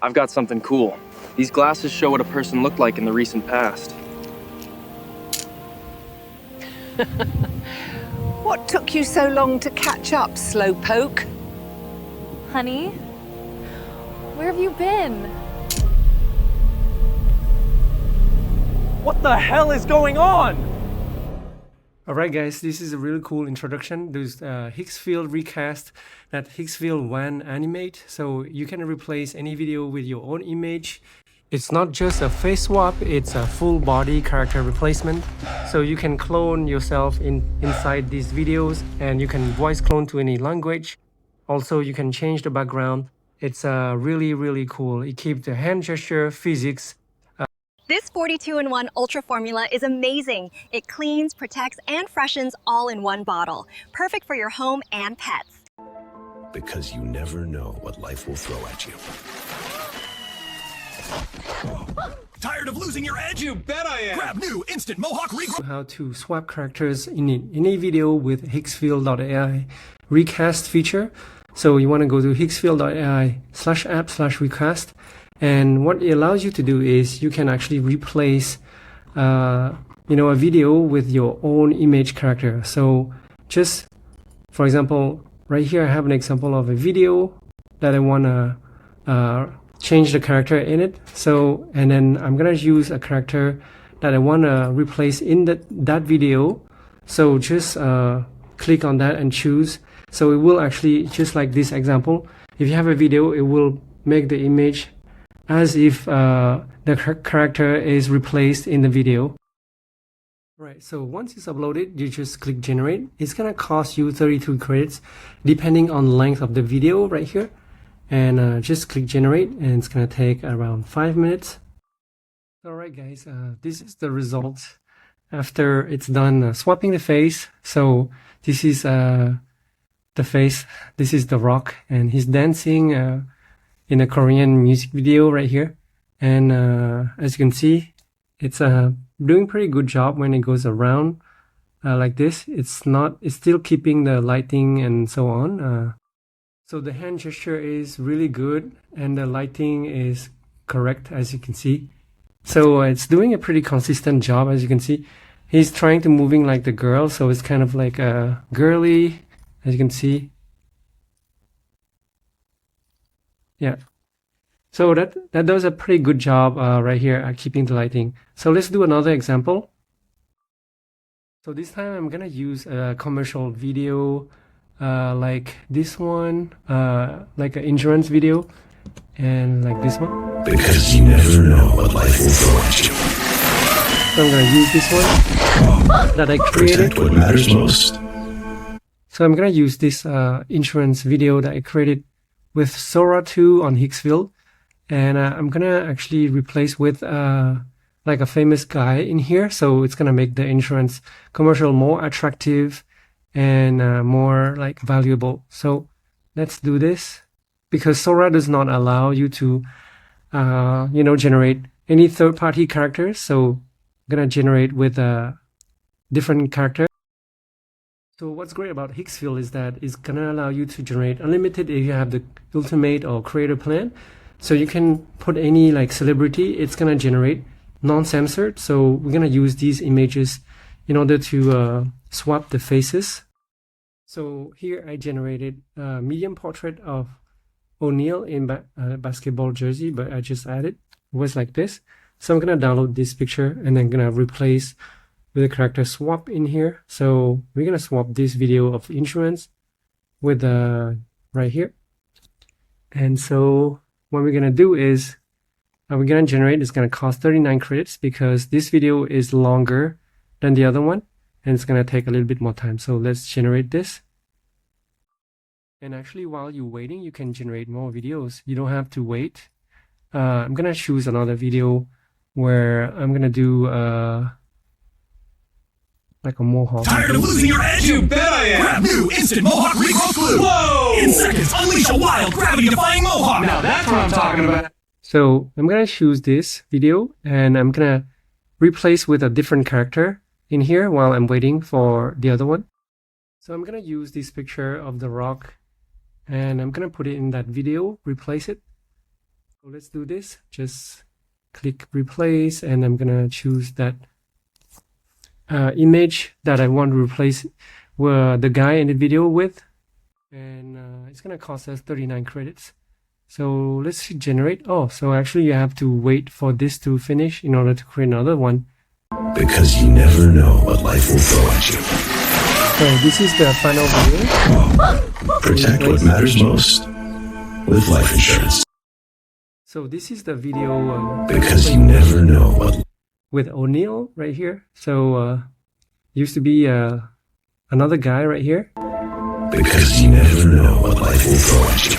I've got something cool. These glasses show what a person looked like in the recent past. What took you so long to catch up, slowpoke? Honey, where have you been? What the hell is going on? Alright guys, this is a really cool introduction. There's Higgsfield Recast, that Higgsfield WAN Animate. So you can replace any video with your own image. It's not just a face swap, it's a full body character replacement. So you can clone yourself inside these videos, and you can voice clone to any language. Also, you can change the background. It's really cool. It keeps the hand gesture, physics. This 42-in-1 Ultra formula is amazing. It cleans, protects, and freshens all in one bottle. Perfect for your home and pets. Because you never know what life will throw at you. Tired of losing your edge? You bet I am! Grab new instant Mohawk regrowth. How to swap characters in a video with Higgsfield AI recast feature. So you want to go to higgsfield.ai/app/recast. And what it allows you to do is you can actually replace, a video with your own image character. So just, for example, right here I have an example of a video that I want to change the character in it. So, and then I'm going to use a character that I want to replace in that video. So just click on that and choose. So it will actually, just like this example, if you have a video, it will make the image as if the character is replaced in the video. Right, so once it's uploaded, you just click generate. It's gonna cost you 32 credits depending on the length of the video right here. And just click generate, and it's gonna take around 5 minutes. Alright guys, this is the result after it's done swapping the face. So this is the face, this is the Rock, and he's dancing in a Korean music video right here. And as you can see, it's doing pretty good job when it goes around like this. It's still keeping the lighting and so on. So the hand gesture is really good, and the lighting is correct, as you can see. So it's doing a pretty consistent job, as you can see. He's trying to moving like the girl, so it's kind of like a girly, as you can see. Yeah, so that does a pretty good job right here at keeping the lighting. So let's do another example. So this time I'm gonna use a commercial video like this one, like an insurance video, and like this one. Because you never know what life will throw at you. So I'm gonna use this one that I created. Protect what matters most. So I'm gonna use this insurance video that I created with Sora 2 on Higgsfield, and I'm gonna actually replace with like a famous guy in here. So it's gonna make the insurance commercial more attractive and more like valuable. So let's do this, because Sora does not allow you to generate any third-party characters. So I'm gonna generate with a different character. So what's great about Higgsfield is that it's gonna allow you to generate unlimited if you have the ultimate or creator plan. So you can put any like celebrity, it's gonna generate non-censored. So we're gonna use these images in order to swap the faces. So here I generated a medium portrait of O'Neal in basketball jersey, but I just added, it was like this. So I'm gonna download this picture and then gonna replace with the character swap in here. So we're gonna swap this video of insurance with right here. And so what we're gonna do is we're gonna generate, it's gonna cost 39 credits because this video is longer than the other one, and it's gonna take a little bit more time. So let's generate this. And actually, while you're waiting, you can generate more videos. You don't have to wait. I'm gonna choose another video where I'm gonna do like a mohawk. Tired of losing your edge? You bet I am! Grab new instant Mohawk regrowth glue. Whoa! In seconds, unleash a wild, gravity-defying Mohawk. Now that's what I'm talking about. So I'm gonna choose this video, and I'm gonna replace with a different character in here while I'm waiting for the other one. So I'm gonna use this picture of the Rock, and I'm gonna put it in that video, replace it. So let's do this. Just click replace, and I'm gonna choose that image that I want to replace the guy in the video with, and it's gonna cost us 39 credits. So let's generate. Oh, so actually you have to wait for this to finish in order to create another one. Because you never know what life will throw at you. So this is the final video. Protect what matters most with life insurance. So this is the video Because you never know what with O'Neill right here. So used to be another guy right here. Because you never know what life will throw at you.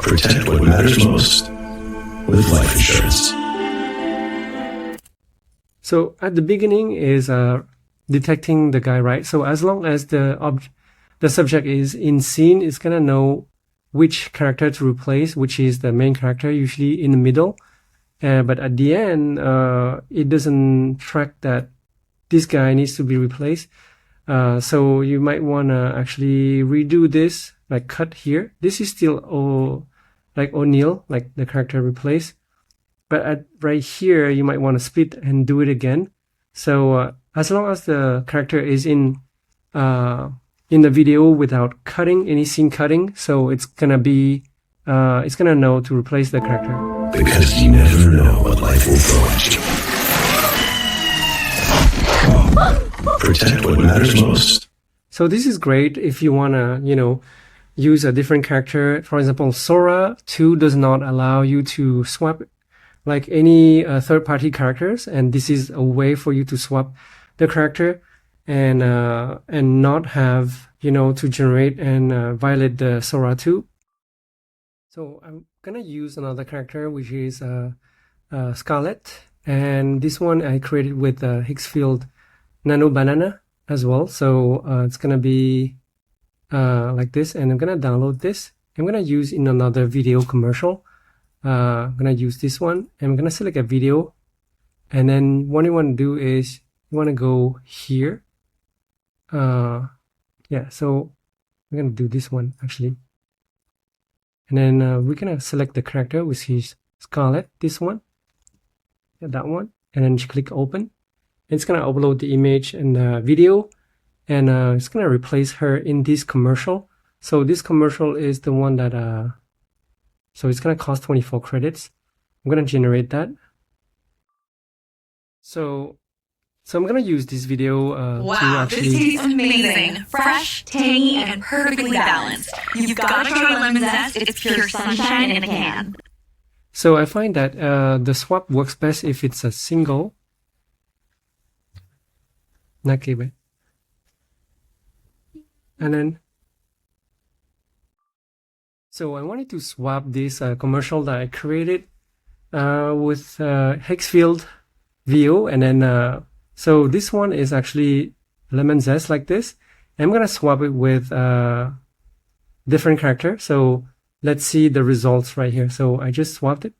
Protect what matters most with life insurance. So at the beginning is detecting the guy, right? So as long as the subject is in scene, it's gonna know which character to replace, which is the main character, usually in the middle. But at the end, it doesn't track that this guy needs to be replaced. So you might want to actually redo this, like cut here. This is still like O'Neill, like the character replaced. But right here, you might want to split and do it again. So as long as the character is in the video without cutting, any scene cutting, so it's gonna be, it's gonna know to replace the character. Because you never know what life will throw at you. Protect what matters most. So this is great if you wanna, use a different character. For example, Sora 2 does not allow you to swap like any third-party characters, and this is a way for you to swap the character and not have to generate and violate the Sora 2. So I'm gonna use another character, which is Scarlet, and this one I created with Higgsfield Nano Banana as well. So it's gonna be like this, and I'm gonna download this. I'm gonna use in another video commercial. I'm gonna use this one, and I'm gonna select a video, and then what you want to do is you want to go here. Yeah, so we're gonna do this one actually, and then we're gonna select the character, which is Scarlet, this one, yeah, that one, and then click open. It's gonna upload the image and the video, and it's gonna replace her in this commercial. So this commercial is the one that so it's gonna cost 24 credits. I'm gonna generate that. So I'm gonna use this video to actually. This tastes amazing. Fresh, tangy, and perfectly balanced. You've got to try lemon zest. It's pure sunshine in a can. So I find that the swap works best if it's a single. And then, so I wanted to swap this commercial that I created with Higgsfield VO, and then so this one is actually lemon zest like this. I'm gonna swap it with different character. So let's see the results right here. So I just swapped it,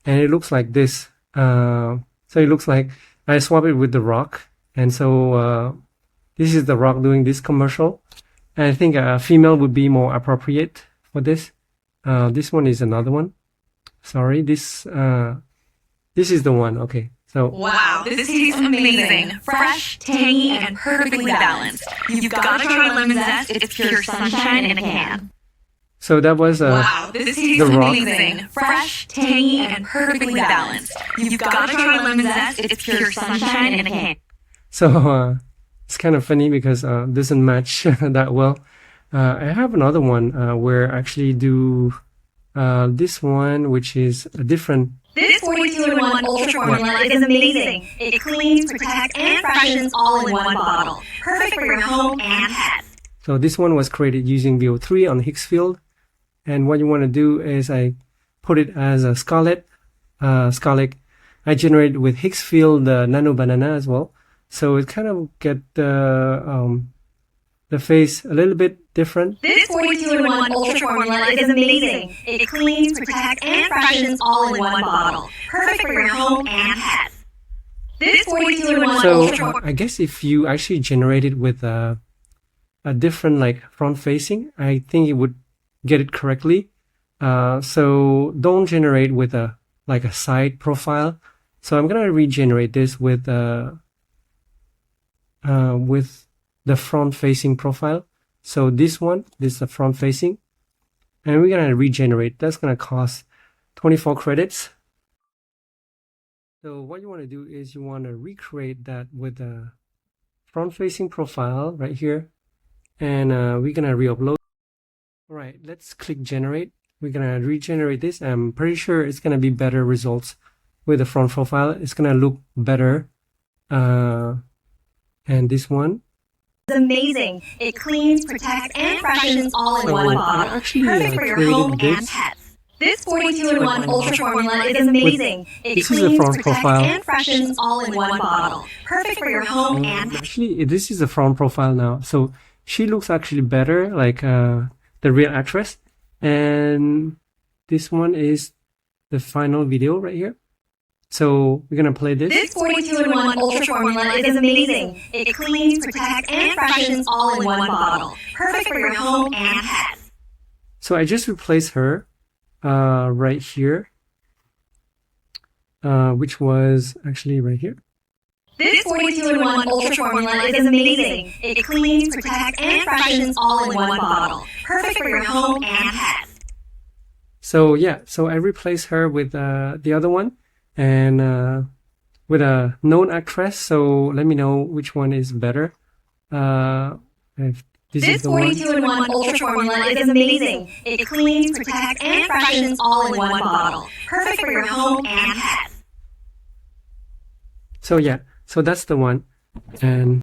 and it looks like this. So it looks like I swapped it with The Rock, and so this is The Rock doing this commercial. And I think a female would be more appropriate for this. This one is another one. Sorry, this is the one. Okay, so wow, this tastes amazing. Fresh, tangy, and perfectly balanced. You've got to try lemon zest. It's pure sunshine in a can. so that was Wow, this tastes The Rock. amazing. Fresh, tangy, and perfectly balanced. You've got to try lemon zest. It's pure sunshine in a can. So it's kind of funny because doesn't match that well. I have another one where I actually do this one, which is a different. This 42-in-1 Ultra Formula is amazing. It cleans, protects, and freshens all in one bottle. Perfect for your home and pets. So this one was created using VO3 on Higgsfield. And what you want to do is I put it as a Scarlet. Scarlet I generated with Higgsfield Nano Banana as well. So it kind of get the face a little bit different. This 42-in-1 Ultra Formula is amazing. It cleans, protects, and freshens all in one bottle. Perfect for your home and pets. This 42-in-1 So Ultra I guess if you actually generate it with a different like front facing, I think it would get it correctly. So don't generate with a side profile. So I'm gonna regenerate this with the front-facing profile. So this is the front-facing, and we're gonna regenerate. That's gonna cost 24 credits. So what you want to do is you want to recreate that with a front-facing profile right here, and we're gonna re-upload. All right, let's click generate. We're gonna regenerate this. I'm pretty sure it's gonna be better results with the front profile. It's gonna look better. And this one. It's amazing. It cleans, protects, and freshens all in one bottle. Perfect for your home and pets. This 42-in-1 Ultra formula is amazing. It cleans, protects, and freshens all in one bottle. Perfect for your home and pets. Actually, this is the front profile now. So she looks actually better, like the real actress. And this one is the final video right here. So we're gonna play this. This 42-in-1 Ultra formula is amazing. It cleans, protects, and freshens all in one bottle. Perfect for your home and pets. So I just replaced her right here, which was actually right here. This 42-in-1 Ultra formula is amazing. It cleans, protects, and freshens all in one bottle. Perfect for your home and pets. So yeah, so I replaced her with the other one, and with a known actress. So let me know which one is better. If this 42-in-1 Ultra formula is amazing. It cleans, protects, and freshens all in one bottle. Perfect for your home and pets. So yeah, so that's the one. And